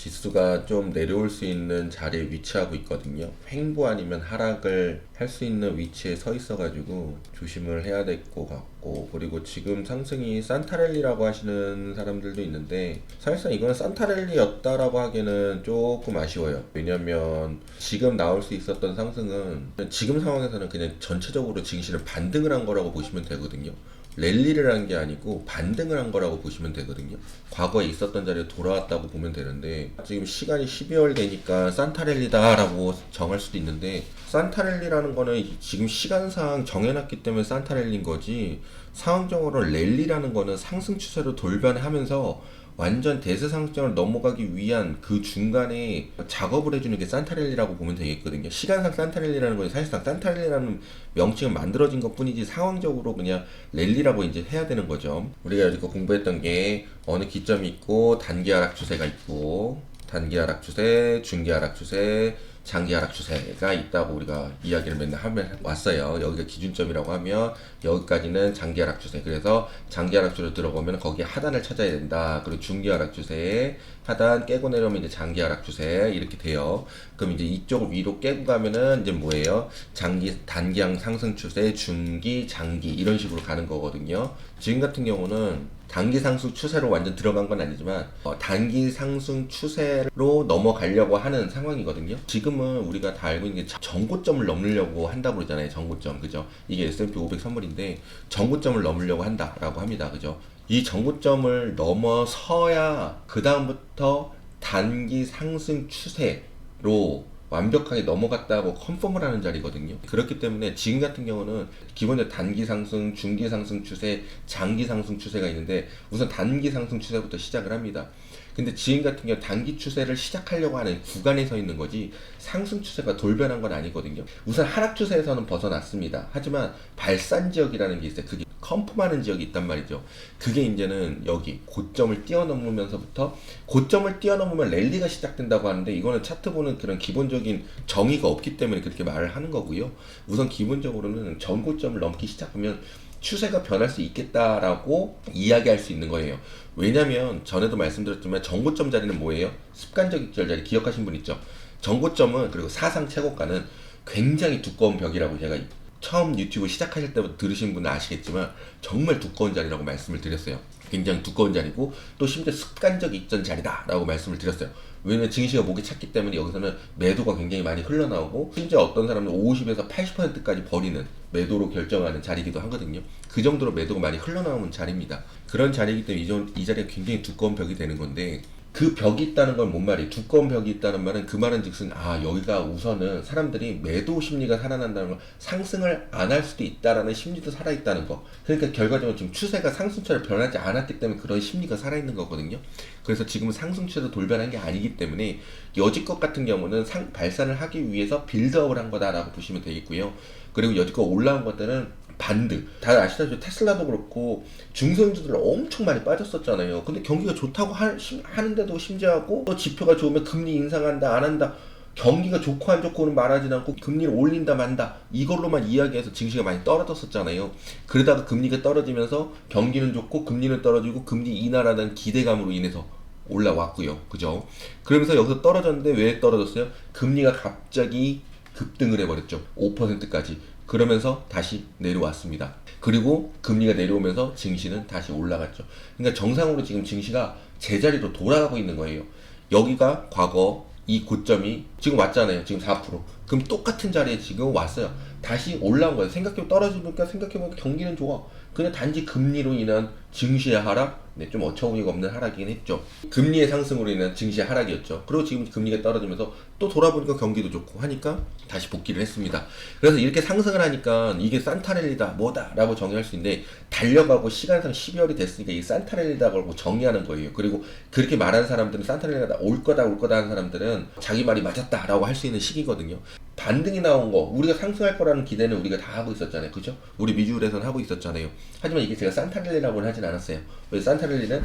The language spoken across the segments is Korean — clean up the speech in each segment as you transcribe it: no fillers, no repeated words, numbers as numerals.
지수가 좀 내려올 수 있는 자리에 위치하고 있거든요. 횡보 아니면 하락을 할 수 있는 위치에 서 있어가지고 조심을 해야 될 것 같고, 그리고 지금 상승이 산타랠리라고 하시는 사람들도 있는데 사실상 이거는 산타랠리였다라고 하기에는 조금 아쉬워요. 왜냐면 지금 나올 수 있었던 상승은 지금 상황에서는 그냥 전체적으로 증시는 반등을 한 거라고 보시면 되거든요. 랠리를 한 게 아니고 반등을 한 거라고 보시면 되거든요. 과거에 있었던 자리에 돌아왔다고 보면 되는데, 지금 시간이 12월 되니까 산타랠리다라고 정할 수도 있는데, 산타랠리라는 거는 지금 시간상 정해놨기 때문에 산타랠리인 거지, 상황적으로 랠리라는 거는 상승 추세로 돌변하면서 완전 대세상승을 넘어가기 위한 그 중간에 작업을 해주는 게 산타랠리라고 보면 되겠거든요. 시간상 산타랠리라는 건 사실상 산타랠리라는 명칭은 만들어진 것 뿐이지 상황적으로 그냥 랠리라고 이제 해야 되는 거죠. 우리가 여지껏 공부했던 게 어느 기점이 있고, 단기 하락 추세가 있고, 단기 하락 추세, 중기 하락 추세, 장기 하락 추세가 있다고 우리가 이야기를 맨날 하면 왔어요. 여기가 기준점이라고 하면 여기까지는 장기 하락 추세. 그래서 장기 하락 추세로 들어가면 거기에 하단을 찾아야 된다. 그리고 중기 하락 추세에 하단 깨고 내려오면 이제 장기 하락 추세 이렇게 돼요. 그럼 이제 이쪽을 위로 깨고 가면은 이제 뭐예요? 단기 상승 추세, 중기, 장기 이런 식으로 가는 거거든요. 지금 같은 경우는 단기 상승 추세로 완전 들어간 건 아니지만 단기 상승 추세로 넘어가려고 하는 상황이거든요. 지금은 우리가 다 알고 있는 게 전고점을 넘으려고 한다고 그러잖아요. 전고점, 그죠? 이게 S&P 500 선물인데 전고점을 넘으려고 한다라고 합니다. 그죠? 이 전고점을 넘어서야 그 다음부터 단기 상승 추세로 완벽하게 넘어갔다고 컨펌을 하는 자리거든요. 그렇기 때문에 지금 같은 경우는 기본적으로 단기 상승, 중기 상승 추세, 장기 상승 추세가 있는데 우선 단기 상승 추세부터 시작을 합니다. 근데 지금 같은 경우 단기 추세를 시작하려고 하는 구간에 서 있는 거지 상승 추세가 돌변한 건 아니거든요. 우선 하락 추세에서는 벗어났습니다. 하지만 발산 지역이라는 게 있어요. 그게 컨펌하는 지역이 있단 말이죠. 그게 이제는 여기 고점을 뛰어넘으면서부터, 고점을 뛰어넘으면 랠리가 시작된다고 하는데 이거는 차트 보는 그런 기본적인 정의가 없기 때문에 그렇게 말을 하는 거고요. 우선 기본적으로는 전고점을 넘기 시작하면 추세가 변할 수 있겠다라고 이야기할 수 있는 거예요. 왜냐면 전에도 말씀드렸지만 전고점 자리는 뭐예요? 습관적 익절 자리 기억하신 분 있죠? 전고점은, 그리고 사상 최고가는 굉장히 두꺼운 벽이라고 제가 처음 유튜브 시작하실 때부터 들으신 분은 아시겠지만 정말 두꺼운 자리라고 말씀을 드렸어요. 굉장히 두꺼운 자리고 또 심지어 습관적 익전 자리다 라고 말씀을 드렸어요. 왜냐면 증시가 목이 찼기 때문에 여기서는 매도가 굉장히 많이 흘러나오고, 심지어 어떤 사람은 50에서 80%까지 버리는 매도로 결정하는 자리이기도 하거든요. 그 정도로 매도가 많이 흘러나오는 자리입니다. 그런 자리이기 때문에 이 자리가 굉장히 두꺼운 벽이 되는 건데, 그 벽이 있다는 건 뭔 말이에요? 두꺼운 벽이 있다는 말은 그 말은 즉슨 여기가 우선은 사람들이 매도 심리가 살아난다는 거, 상승을 안 할 수도 있다라는 심리도 살아있다는 거. 그러니까 결과적으로 지금 추세가 상승처럼 변하지 않았기 때문에 그런 심리가 살아있는 거거든요. 그래서 지금은 상승 추세도 돌변한 게 아니기 때문에 여지껏 같은 경우는 발산을 하기 위해서 빌드업을 한 거다라고 보시면 되겠고요. 그리고 여지껏 올라온 것들은 반등. 다들 아시다시피 테슬라도 그렇고 중소형주들 엄청 많이 빠졌었잖아요. 근데 경기가 좋다고 하는데도 심지어하고, 또 지표가 좋으면 금리 인상한다 안 한다, 경기가 좋고 안 좋고는 말하지 않고 금리를 올린다 만다 이걸로만 이야기해서 증시가 많이 떨어졌었잖아요. 그러다가 금리가 떨어지면서 경기는 좋고 금리는 떨어지고 금리 인하라는 기대감으로 인해서 올라왔고요. 그죠? 그러면서 여기서 떨어졌는데 왜 떨어졌어요? 금리가 갑자기 급등을 해버렸죠. 5%까지. 그러면서 다시 내려왔습니다. 그리고 금리가 내려오면서 증시는 다시 올라갔죠. 그러니까 정상으로 지금 증시가 제자리로 돌아가고 있는 거예요. 여기가 과거 이 고점이 지금 왔잖아요. 지금 4%. 그럼 똑같은 자리에 지금 왔어요. 다시 올라온 거예요. 떨어지니까 생각해보니까 경기는 좋아. 그냥 단지 금리로 인한 증시의 하락, 좀 어처구니가 없는 하락이긴 했죠. 금리의 상승으로 인한 증시의 하락이었죠. 그리고 지금 금리가 떨어지면서 또 돌아보니까 경기도 좋고 하니까 다시 복귀를 했습니다. 그래서 이렇게 상승을 하니까 이게 산타랠리다 뭐다 라고 정의할 수 있는데, 달려가고 시간상 12월이 됐으니까 이 산타랠리다고 정의하는 거예요. 그리고 그렇게 말하는 사람들은 산타랠리다 올 거다 하는 사람들은 자기 말이 맞았다 라고 할 수 있는 시기거든요. 반등이 나온 거, 우리가 상승할 거라는 기대는 우리가 다 하고 있었잖아요. 그죠? 우리 미주에서는 하고 있었잖아요. 하지만 이게 제가 산타랠리라고는 하진 않았어요. 왜? 산타랠리는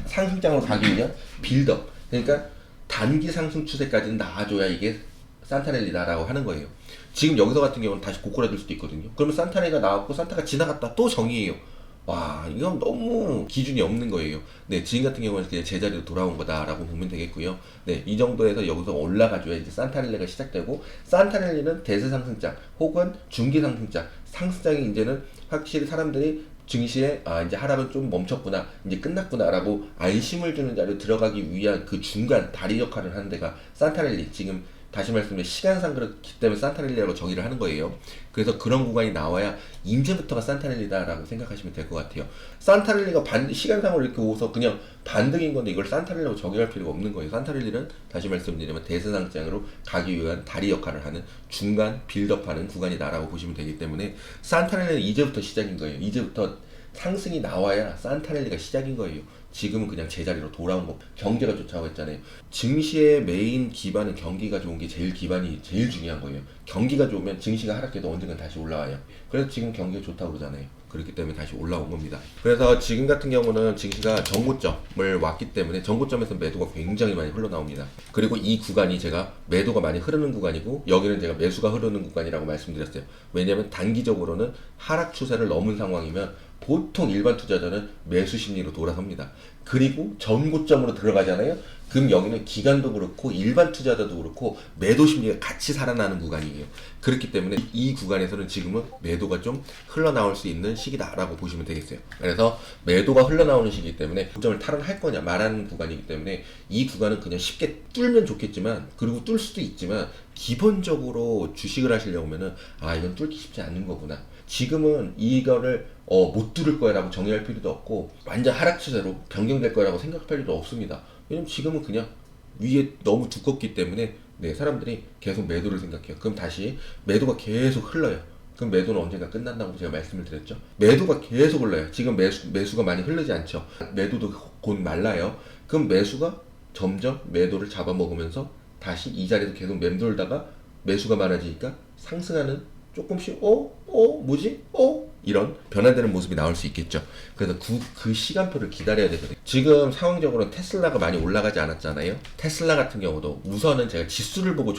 상승장으로 가기 위한 빌드업. 그러니까 단기 상승 추세까지는 나와줘야 이게 산타랠리다라고 하는 거예요. 지금 여기서 같은 경우는 다시 고꾸라질 수도 있거든요. 그러면 산타랠리가 나왔고 산타가 지나갔다 또 정의예요. 와, 이건 너무 기준이 없는 거예요. 네, 지금 같은 경우는 그냥 제자리로 돌아온 거다라고 보면 되겠고요. 네, 이 정도에서 여기서 올라가줘야 이제 산타랠리가 시작되고, 산타랠리는 대세 상승장 혹은 중기 상승장, 상승장이 이제는 확실히 사람들이 증시에 이제 하락은 좀 멈췄구나, 이제 끝났구나라고 안심을 주는 자리로 들어가기 위한 그 중간 다리 역할을 하는 데가 산타랠리. 지금 다시 말씀드리면 시간상 그렇기 때문에 산타랠리라고 정의를 하는 거예요. 그래서 그런 구간이 나와야 이제부터가 산타랠리다라고 생각하시면 될 것 같아요. 산타랠리가 시간상으로 이렇게 오서 그냥 반등인 건데 이걸 산타랠리라고 정의할 필요가 없는 거예요. 산타랠리는 다시 말씀드리면 대세상장으로 가기 위한 다리 역할을 하는 중간 빌드업하는 구간이다라고 보시면 되기 때문에 산타랠리는 이제부터 시작인 거예요. 이제부터 상승이 나와야 산타랠리가 시작인 거예요. 지금은 그냥 제자리로 돌아온 거. 경제가 좋다고 했잖아요. 증시의 메인 기반은 경기가 좋은 게 기반이 제일 중요한 거예요. 경기가 좋으면 증시가 하락해도 언젠간 다시 올라와요. 그래서 지금 경기가 좋다고 그러잖아요. 그렇기 때문에 다시 올라온 겁니다. 그래서 지금 같은 경우는 증시가 정고점을 왔기 때문에 정고점에서 매도가 굉장히 많이 흘러나옵니다. 그리고 이 구간이 제가 매도가 많이 흐르는 구간이고, 여기는 제가 매수가 흐르는 구간이라고 말씀드렸어요. 왜냐하면 단기적으로는 하락 추세를 넘은 상황이면 보통 일반 투자자는 매수 심리로 돌아섭니다. 그리고 전고점으로 들어가잖아요. 그럼 여기는 기관도 그렇고 일반 투자자도 그렇고 매도 심리가 같이 살아나는 구간이에요. 그렇기 때문에 이 구간에서는 지금은 매도가 좀 흘러나올 수 있는 시기다라고 보시면 되겠어요. 그래서 매도가 흘러나오는 시기이기 때문에 고점을 탈환할 거냐 말하는 구간이기 때문에 이 구간은 그냥 쉽게 뚫면 좋겠지만, 그리고 뚫을 수도 있지만, 기본적으로 주식을 하시려면은 이건 뚫기 쉽지 않는 거구나. 지금은 이거를 못 뚫을 거야 라고 정의할 필요도 없고, 완전 하락 추세로 변경될 거라고 생각할 필요도 없습니다. 왜냐면 지금은 그냥 위에 너무 두껍기 때문에 사람들이 계속 매도를 생각해요. 그럼 다시 매도가 계속 흘러요. 그럼 매도는 언젠가 끝난다고 제가 말씀을 드렸죠. 매도가 계속 흘러요. 지금 매수가 많이 흐르지 않죠. 매도도 곧 말라요. 그럼 매수가 점점 매도를 잡아먹으면서 다시 이 자리에서 계속 맴돌다가 매수가 많아지니까 상승하는, 조금씩 뭐지? 이런 변화되는 모습이 나올 수 있겠죠. 그래서 그 시간표를 기다려야 되거든요. 지금 상황적으로는 테슬라가 많이 올라가지 않았잖아요. 테슬라 같은 경우도 우선은 제가 지수를 보고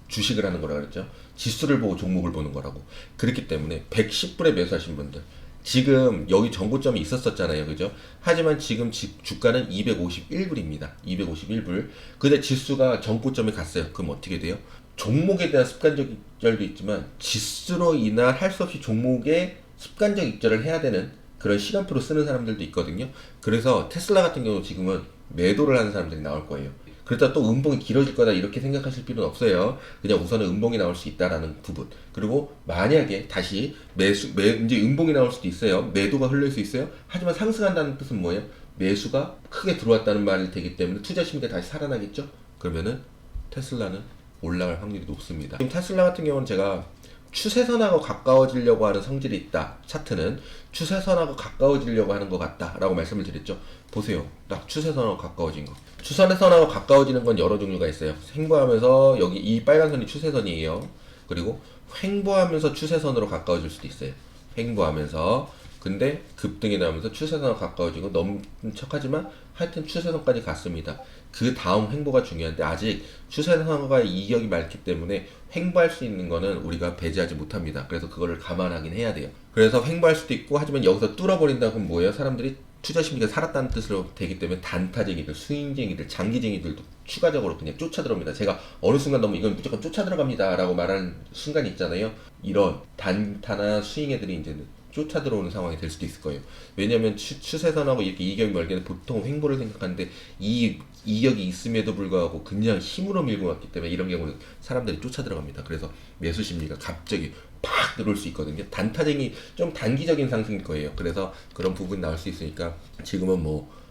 주식을 하는 거라 그랬죠. 지수를 보고 종목을 보는 거라고. 그렇기 때문에 110불에 매수하신 분들, 지금 여기 정고점이 있었잖아요. 그죠? 하지만 지금 주가는 251불입니다. 251불. 근데 지수가 정고점에 갔어요. 그럼 어떻게 돼요? 종목에 대한 습관적 익절도 있지만 지수로 인한 할 수 없이 종목에 습관적 익절을 해야 되는 그런 시간표로 쓰는 사람들도 있거든요. 그래서 테슬라 같은 경우 지금은 매도를 하는 사람들이 나올 거예요. 그렇다 또 음봉이 길어질 거다 이렇게 생각하실 필요는 없어요. 그냥 우선은 음봉이 나올 수 있다라는 부분. 그리고 만약에 다시 이제 음봉이 나올 수도 있어요. 매도가 흘릴 수 있어요. 하지만 상승한다는 뜻은 뭐예요? 매수가 크게 들어왔다는 말이 되기 때문에 투자 심리가 다시 살아나겠죠? 그러면은 테슬라는 올라갈 확률이 높습니다. 지금 테슬라 같은 경우는 제가 추세선하고 가까워지려고 하는 성질이 있다. 차트는 추세선하고 가까워지려고 하는 것 같다 라고 말씀을 드렸죠. 보세요. 딱 추세선하고 가까워진 거. 추세선하고 가까워지는 건 여러 종류가 있어요. 횡보하면서 여기 이 빨간 선이 추세선이에요. 그리고 횡보하면서 추세선으로 가까워질 수도 있어요. 횡보하면서. 근데 급등이 나오면서 추세선과 가까워지고 넘는 척하지만 하여튼 추세선까지 갔습니다. 그 다음 횡보가 중요한데 아직 추세선과 이격이 많기 때문에 횡보할 수 있는 거는 우리가 배제하지 못합니다. 그래서 그거를 감안하긴 해야 돼요. 그래서 횡보할 수도 있고, 하지만 여기서 뚫어버린다고 하면 뭐예요? 사람들이 투자 심리가 살았다는 뜻으로 되기 때문에 단타쟁이들, 스윙쟁이들, 장기쟁이들도 추가적으로 그냥 쫓아들어옵니다. 제가 어느 순간 너무 이건 무조건 쫓아들어갑니다 라고 말하는 순간이 있잖아요. 이런 단타나 스윙 애들이 이제는 쫓아들어오는 상황이 될 수도 있을 거예요. 왜냐하면 추세선하고 이렇게 이격이 멀게는 보통 횡보를 생각하는데 이 이격이 있음에도 불구하고 그냥 힘으로 밀고 왔기 때문에 이런 경우는 사람들이 쫓아들어갑니다. 그래서 매수 심리가 갑자기 팍 들어올 수 있거든요. 단타쟁이 좀 단기적인 상승일 거예요. 그래서 그런 부분이 나올 수 있으니까 지금은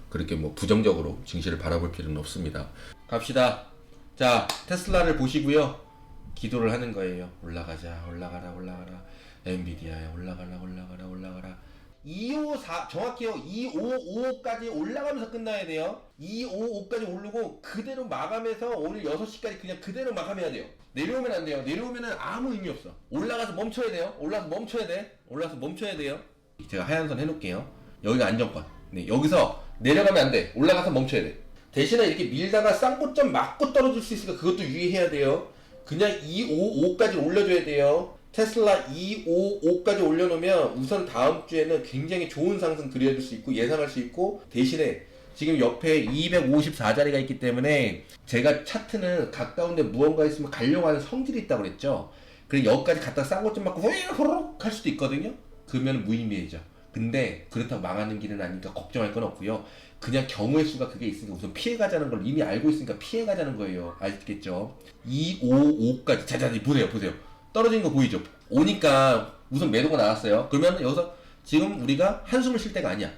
그렇게 부정적으로 증시를 바라볼 필요는 없습니다. 갑시다. 자, 테슬라를 보시고요. 기도를 하는 거예요. 올라가자, 올라가라, 올라가라. 엔비디아야 올라가라. 254 정확히요. 255까지 올라가면서 끝나야 돼요. 255까지 오르고 그대로 마감해서 오늘 6시까지 그냥 그대로 마감해야 돼요. 내려오면 안 돼요. 내려오면은 아무 의미 없어. 올라가서 멈춰야 돼요. 올라서 멈춰야 돼요. 제가 하얀 선 해놓을게요. 여기가 안정권. 네, 여기서 내려가면 안 돼. 올라가서 멈춰야 돼. 대신에 이렇게 밀다가 쌍고점 맞고 떨어질 수 있으니까 그것도 유의해야 돼요. 그냥 255까지 올려줘야 돼요. 테슬라 255까지 올려놓으면 우선 다음 주에는 굉장히 좋은 상승 그려줄 수 있고 예상할 수 있고, 대신에 지금 옆에 254자리가 있기 때문에 제가 차트는 가까운데 무언가 있으면 가려고 하는 성질이 있다고 그랬죠. 그래서 여기까지 갖다 싼 것 좀 맞고 호로록 할 수도 있거든요. 그러면 무의미해져. 근데 그렇다고 망하는 길은 아니니까 걱정할 건 없고요. 그냥 경우의 수가 그게 있으니까 우선 피해가자는 걸 이미 알고 있으니까 피해가자는 거예요. 알겠죠? 255까지 자자자 보세요. 떨어지는 거 보이죠? 오니까 우선 매도가 나왔어요. 그러면 여기서 지금 우리가 한숨을 쉴 때가 아니야.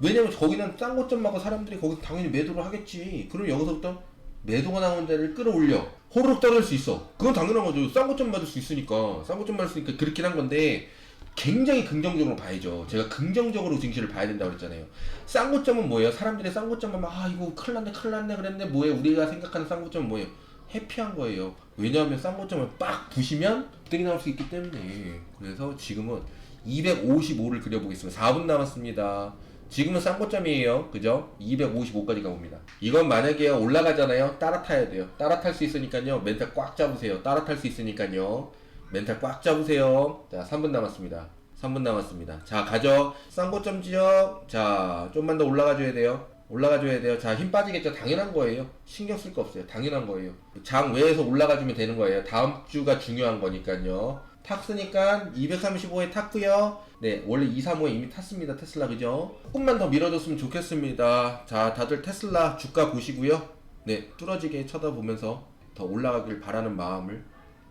왜냐면 거기는 싼 고점 맞고 사람들이 거기서 당연히 매도를 하겠지. 그럼 여기서부터 매도가 나온 자리를 끌어올려 호로록 떨어질 수 있어. 그건 당연한 거죠. 싼 고점 맞을 수 있으니까. 싼 고점 맞을 수 있으니까 그렇긴 한 건데, 굉장히 긍정적으로 봐야죠. 제가 긍정적으로 증시를 봐야 된다고 그랬잖아요. 싼 고점은 뭐예요? 사람들이 싼 고점만 막 이거 큰일 났네 그랬는데 뭐예요? 우리가 생각하는 싼 고점은 뭐예요? 해피한 거예요. 왜냐하면 싼 고점을 빡 부시면 득이 나올 수 있기 때문에. 그래서 지금은 255를 그려보겠습니다. 4분 남았습니다. 지금은 싼 고점이에요. 그죠? 255까지 가봅니다. 이건 만약에 올라가잖아요. 따라 타야 돼요. 따라 탈 수 있으니까요. 멘탈 꽉 잡으세요. 따라 탈 수 있으니까요. 멘탈 꽉 잡으세요. 자, 3분 남았습니다. 3분 남았습니다. 자, 가죠. 싼 고점 지역. 자, 좀만 더 올라가줘야 돼요. 올라가줘야 돼요. 자, 힘 빠지겠죠? 당연한 거예요. 신경 쓸 거 없어요. 당연한 거예요. 장 외에서 올라가주면 되는 거예요. 다음 주가 중요한 거니까요. 탔으니까 235에 탔고요. 네, 원래 235에 이미 탔습니다. 테슬라, 그죠? 조금만 더 밀어줬으면 좋겠습니다. 자, 다들 테슬라 주가 보시고요. 네, 뚫어지게 쳐다보면서 더 올라가길 바라는 마음을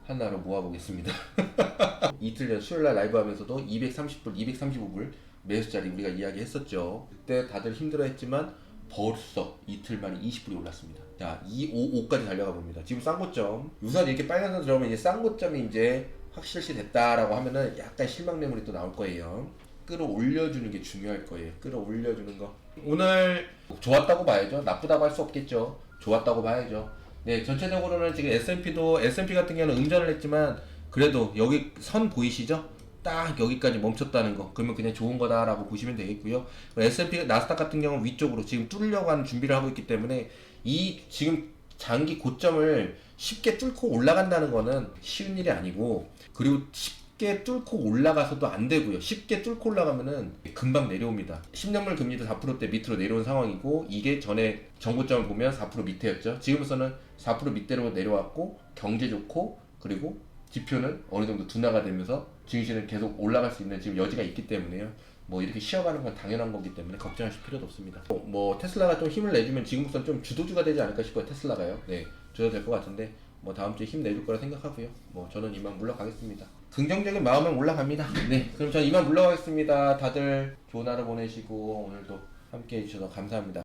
하나로 모아보겠습니다. 이틀 전 수요일날 라이브 하면서도 230불, 235불 매수자리 우리가 이야기했었죠. 그때 다들 힘들어했지만 벌써 이틀 만에 20불이 올랐습니다. 자, 255까지 달려가 봅니다. 지금 싼 고점. 우선 이렇게 빨간선 들어오면 이제 싼 고점이 이제 확실시 됐다라고 하면은 약간 실망 매물이 또 나올 거예요. 끌어올려주는 게 중요할 거예요. 끌어올려주는 거. 오늘 좋았다고 봐야죠. 나쁘다고 할 수 없겠죠. 좋았다고 봐야죠. 네, 전체적으로는 지금 S&P 같은 경우는 음전을 했지만 그래도 여기 선 보이시죠? 딱 여기까지 멈췄다는 거. 그러면 그냥 좋은 거다라고 보시면 되겠고요. S&P, 나스닥 같은 경우는 위쪽으로 지금 뚫으려고 하는 준비를 하고 있기 때문에 이 지금 장기 고점을 쉽게 뚫고 올라간다는 거는 쉬운 일이 아니고, 그리고 쉽게 뚫고 올라가서도 안 되고요. 쉽게 뚫고 올라가면은 금방 내려옵니다. 10년물 금리도 4%대 밑으로 내려온 상황이고, 이게 전에 정고점을 보면 4% 밑에였죠. 지금으로서는 4% 밑대로 내려왔고, 경제 좋고, 그리고 지표는 어느 정도 둔화가 되면서 증시는 계속 올라갈 수 있는 지금 여지가 있기 때문에요. 뭐 이렇게 쉬어가는 건 당연한 거기 때문에 걱정하실 필요도 없습니다. 뭐 테슬라가 좀 힘을 내주면 지금부터는 좀 주도주가 되지 않을까 싶어요. 테슬라가요. 네, 줘도 될 것 같은데 뭐 다음 주에 힘 내줄 거라 생각하고요. 뭐 저는 이만 물러가겠습니다. 긍정적인 마음은 올라갑니다. 네, 그럼 저는 이만 물러가겠습니다. 다들 좋은 하루 보내시고 오늘도 함께 해주셔서 감사합니다.